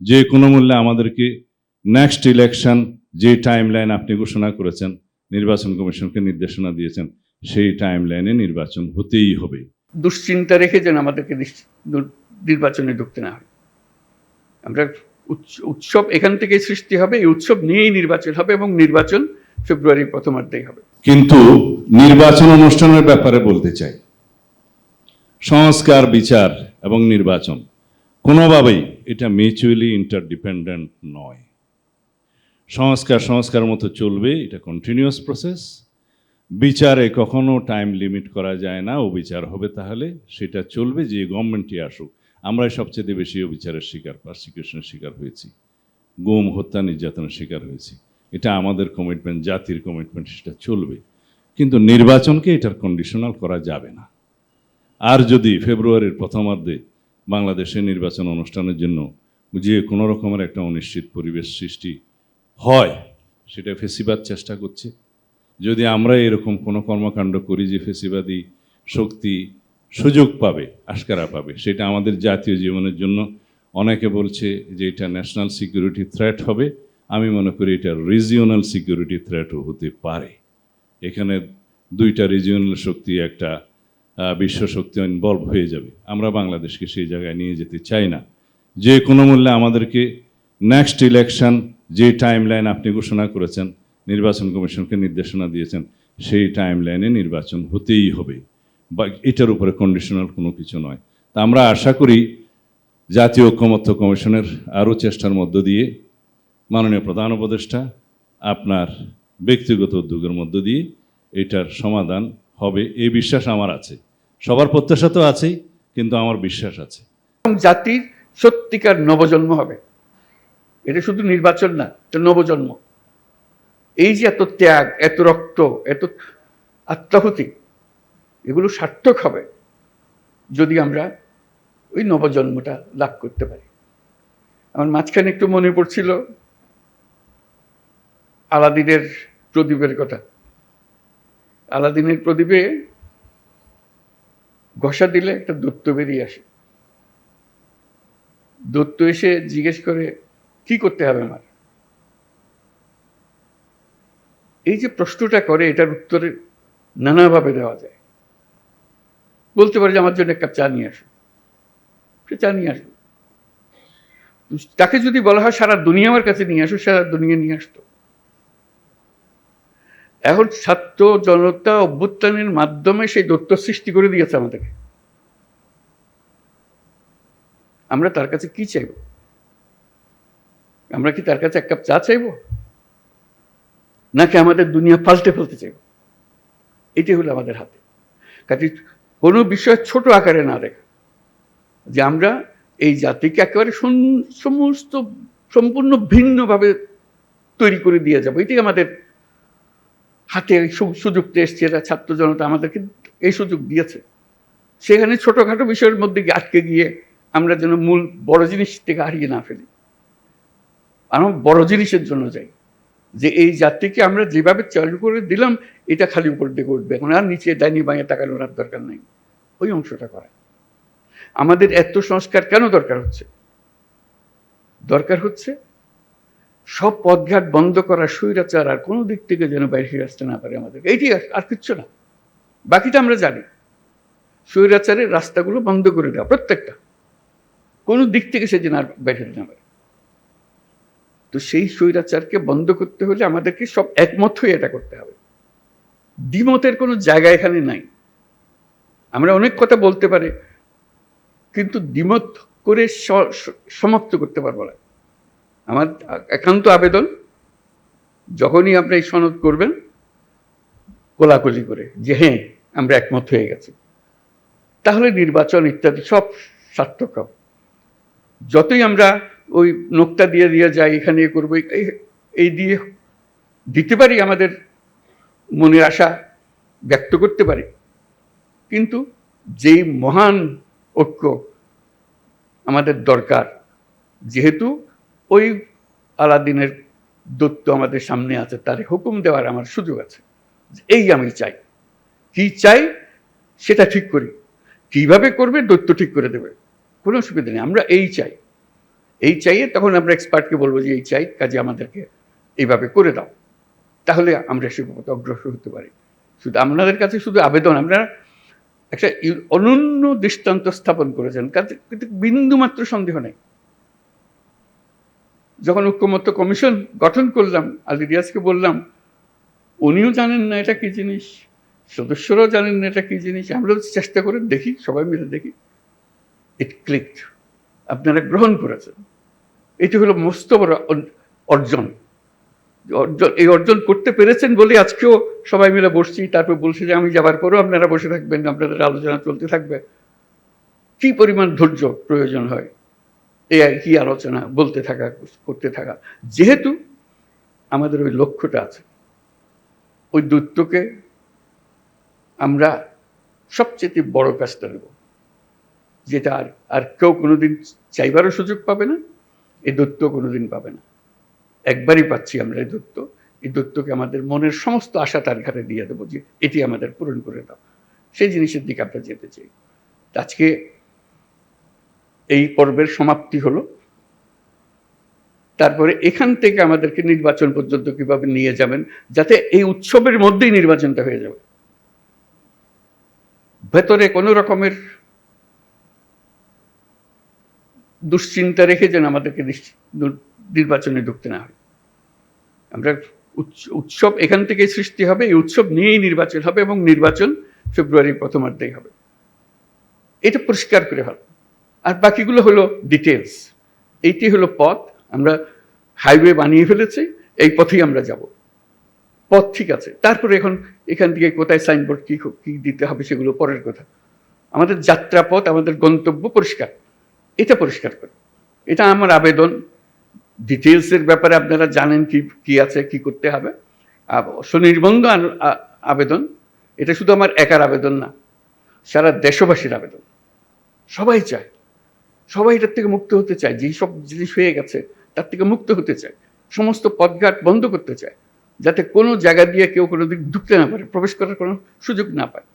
যে কোনো মূল্যে আমাদেরকে নেক্সট ইলেকশন যে টাইমলাইন আপনি ঘোষণা করেছেন, নির্বাচন কমিশনকে নির্দেশনা দিয়েছেন, সেই টাইমলাইনে নির্বাচন হতেই হবে। দুশ্চিন্তা রেখে যেন আমাদেরকে নির্বাচনে ঢুকতে না হয়। আমরা উৎসব এখান থেকেই সৃষ্টি হবে, এই উৎসব নিয়েই নির্বাচন হবে এবং নির্বাচন ফেব্রুয়ারির প্রথমার্ধেই হবে। কিন্তু নির্বাচন অনুষ্ঠানের ব্যাপারে বলতে চাই, সংস্কার, বিচার এবং নির্বাচন কোনোভাবেই এটা মিউচুয়ালি ইন্টারডিপেন্ডেন্ট নয়। সংস্কার মতো চলবে, এটা কন্টিনিউয়াস প্রসেস। বিচারে কখনো টাইম লিমিট করা যায় না, অবিচার হবে তাহলে সেটা চলবে, যে গভর্নমেন্টই আসুক। আমরাই সবচেয়ে বেশি অবিচারের শিকার, পারসিকিউশনের শিকার হয়েছি, গুম, হত্যা, নির্যাতনের শিকার হয়েছি। এটা আমাদের কমিটমেন্ট, জাতির কমিটমেন্ট, সেটা চলবে। কিন্তু নির্বাচনকে এটার কন্ডিশনাল করা যাবে না। আর যদি ফেব্রুয়ারির প্রথমার্ধে বাংলাদেশে নির্বাচন অনুষ্ঠানের জন্য যে কোনো রকমের একটা অনিশ্চিত পরিবেশ সৃষ্টি হয়, সেটা ফেসিবাদ চেষ্টা করছে। যদি আমরা এরকম কোনো কর্মকাণ্ড করি যে ফেসিবাদী শক্তি সুযোগ পাবে, আশকারা পাবে, সেটা আমাদের জাতীয় জীবনের জন্য, অনেকে বলছে যে এটা ন্যাশনাল সিকিউরিটি থ্রেট হবে, আমি মনে করি এটা রিজিওনাল সিকিউরিটি থ্রেটও হতে পারে। এখানে দুইটা রিজিওনাল শক্তি, একটা বিশ্ব শক্তি ইনভলভ হয়ে যাবে। আমরা বাংলাদেশকে সেই জায়গায় নিয়ে যেতে চাই না। যে কোনো মূল্যে আমাদেরকে নেক্সট ইলেকশন যে টাইমলাইন আপনি ঘোষণা করেছেন, নির্বাচন কমিশনকে নির্দেশনা দিয়েছেন, সেই টাইমলাইনে নির্বাচন হতেই হবে, বা এটার উপরে কন্ডিশনাল কোনো কিছু নয়। তা আমরা আশা করি জাতীয় ঐক্যমত্য কমিশনের আরও চেষ্টার মধ্য দিয়ে, মাননীয় প্রধান উপদেষ্টা আপনার ব্যক্তিগত উদ্যোগের মধ্য দিয়ে এটার সমাধান হবে, এই বিশ্বাস আমার আছে। সবার প্রত্যাশা তো আছেই, কিন্তু আমার বিশ্বাস আছে। জাতির সত্যিকার নবজন্ম হবে। এটা শুধু নির্বাচন না, এটা নবজন্ম। এই যে এত ত্যাগ, এত রক্ত, এত আত্মাহুতি, এগুলো সার্থক হবে যদি আমরা ওই নবজন্মটা লাভ করতে পারি। আমার মাঝখানে একটু মনে পড়ছিল আলাদিনের প্রদীপের কথা। আলাদিনের প্রদীপে ঘষা দিলে একটা দৈত্য বেরিয়ে আসে। দৈত্য এসে জিজ্ঞেস করে, কি করতে হবে আমার? এই যে প্রশ্নটা করে, এটার উত্তরে নানাভাবে দেওয়া যায়। বলতে পারে যে আমার জন্য এক কাপ চা নিয়ে আসো, সে চা নিয়ে আসবে। তাকে যদি বলা হয় সারা দুনিয়া আমার কাছে নিয়ে আসো, সারা দুনিয়া নিয়ে আসতো। এখন ছাত্র জনতা অভ্যুত্থানের মাধ্যমে সেই দৈত্য সৃষ্টি করে দিয়েছে আমাদেরকে। আমরা তার কাছে কি চাইব? আমরা কি তার কাছে এক কাপ চা চাইব, নাকি আমাদের দুনিয়া পাল্টে ফেলতে চাইব? এটাই হলো আমাদের হাতে। কাজে কোনো বিষয় ছোট আকারে না দেখা, যে আমরা এই জাতিকে একেবারে সমস্ত সম্পূর্ণ ভিন্নভাবে তৈরি করে দিয়ে যাবো, এটাই আমাদের হাতে সুযোগটা এসছে। এরা ছাত্র জনতা আমাদেরকে এই সুযোগ দিয়েছে। সেখানে ছোটখাটো বিষয়ের মধ্যে আটকে গিয়ে আমরা যেন মূল বড় জিনিস থেকে হারিয়ে না ফেলি। আমরা বড় জিনিসের জন্য যাই, যে এই জাতিকে আমরা যেভাবে চালু করে দিলাম, এটা খালি উপর দিকে উঠবে, এখন আর নিচে ডাইনি বাঁয়ে তাকানোর আর দরকার নাই। ওই অংশটা করা। আমাদের এত সংস্কার কেন দরকার হচ্ছে? দরকার হচ্ছে সব পথঘাট বন্ধ করা, স্বৈরাচার আর কোনো দিক থেকে যেন বাইরে আসতে না পারে আমাদের। এইটি আর কিচ্ছু না, বাকিটা আমরা জানি। স্বৈরাচারের রাস্তাগুলো বন্ধ করে দেওয়া, প্রত্যেকটা, কোনো দিক থেকে সে যেন আর বাইরে না পারে। তো সেই স্বৈরাচারকে বন্ধ করতে হলে আমাদেরকে সব একমত হয়ে এটা করতে হবে। দ্বিমতের কোনো জায়গা এখানে নাই। আমরা অনেক কথা বলতে পারি, কিন্তু দ্বিমত করে সমাপ্ত করতে পারবো না। আমার একান্ত আবেদন, যখনই আপনি এই সনদ করবেন, কোলাকুলি করে যে হ্যাঁ আমরা একমত হয়ে গেছি, তাহলে নির্বাচন ইত্যাদি সব সার্থক হবে। যতই আমরা ওই নোকটা দিয়ে দিয়ে যাই, এখানে করবো, এই দিয়ে দিতে পারি, আমাদের মনের আশা ব্যক্ত করতে পারি, কিন্তু যেই মহান ঐক্য আমাদের দরকার, যেহেতু ওই আলাদিনের দৈত্য আমাদের সামনে আছে, তার হুকুম দেওয়ার আমার সুযোগ আছে। এই আমি চাই, কি চাই সেটা ঠিক করি, কিভাবে করবে দৈত্য ঠিক করে দেবে, কোনো অসুবিধা নেই। আমরা এই চাই, এই চাইয়ে তখন আমরা এক্সপার্টকে বলবো যে এই চাই, কাজে আমাদেরকে এইভাবে করে দাও, তাহলে আমরা সে পথে অগ্রসর হতে পারি। শুধু আপনাদের কাছে শুধু আবেদন, আমরা একটা অনন্য দৃষ্টান্ত স্থাপন করেছেন, কাজে কিন্তু বিন্দুমাত্র সন্দেহ নেই। যখন ঐক্যমত্য কমিশন গঠন করলাম, আলী রিয়াজকে বললাম, উনিও জানেন না এটা কি জিনিস, সদস্যরাও জানেন না এটা কি জিনিস, আমরা চেষ্টা করে দেখি, সবাই মিলে দেখি, ইট ক্লিকড, আপনারা গ্রহণ করেছেন। এটি হলো মস্ত বড় অর্জন। এই অর্জন করতে পেরেছেন বলে আজকেও সবাই মিলে বসছি, তারপর বলছি যে আমি যাবার পরও আপনারা বসে থাকবেন, আপনাদের আলোচনা চলতে থাকবে। কি পরিমাণ ধৈর্য প্রয়োজন হয় এই কি আলোচনা বলতে থাকা, করতে থাকা। যেহেতু আমাদের ওই লক্ষ্যটা আছে, ওই দূরত্বকে আমরা সবচেয়ে বড় কাজটা নেব, যেটা আর কেউ কোনোদিন চাইবারও সুযোগ পাবে না, এই দূরত্ব কোনোদিন পাবে না। একবারই পাচ্ছি আমরা এই দূরত্ব। এই দূরত্বকে আমাদের মনের সমস্ত আশা তার ঘাটে দিয়ে দেবো যে এটি আমাদের পূরণ করে দাও। সেই জিনিসের দিকে আমরা যেতে চাই। আজকে এই পর্বের সমাপ্তি হলো। তারপরে এখান থেকে আমাদেরকে নির্বাচন পর্যন্ত কিভাবে নিয়ে যাবেন, যাতে এই উৎসবের মধ্যেই নির্বাচনটা হয়ে যাবে, ভেতরে কোনো রকমের দুশ্চিন্তা রেখে যেন আমাদেরকে নির্বাচনে ঢুকতে না হয়। আমরা উৎসব এখান থেকে সৃষ্টি হবে, এই উৎসব নিয়েই নির্বাচন হবে এবং নির্বাচন ফেব্রুয়ারির প্রথমার্ধেই হবে। এটা পরিষ্কার করে হবে। আর বাকিগুলো হলো ডিটেলস। এইটি হলো পথ। আমরা হাইওয়ে বানিয়ে ফেলেছি, এই পথেই আমরা যাব। পথ ঠিক আছে, তারপরে এখন এখান থেকে কোথায় সাইনবোর্ড কি দিতে হবে সেগুলো পরের কথা। আমাদের যাত্রাপথ, আমাদের গন্তব্য পরিষ্কার, এটা পরিষ্কার করে। এটা আমার আবেদন। ডিটেলসের ব্যাপারে আপনারা জানেন কি আছে, কি করতে হবে। স্বনির্বন্ধ আবেদন, এটা শুধু আমার একার আবেদন না, সারা দেশবাসীর আবেদন। সবাই চায়, সবাই এটার থেকে মুক্ত হতে চায়। যেই সব জিনিস হয়ে গেছে তার থেকে মুক্ত হতে চায়। সমস্ত পথঘাট বন্ধ করতে চায়, যাতে কোনো জায়গা দিয়ে কেউ কোনোদিন ঢুকতে না পারে, প্রবেশ করার কোনো সুযোগ না পায়।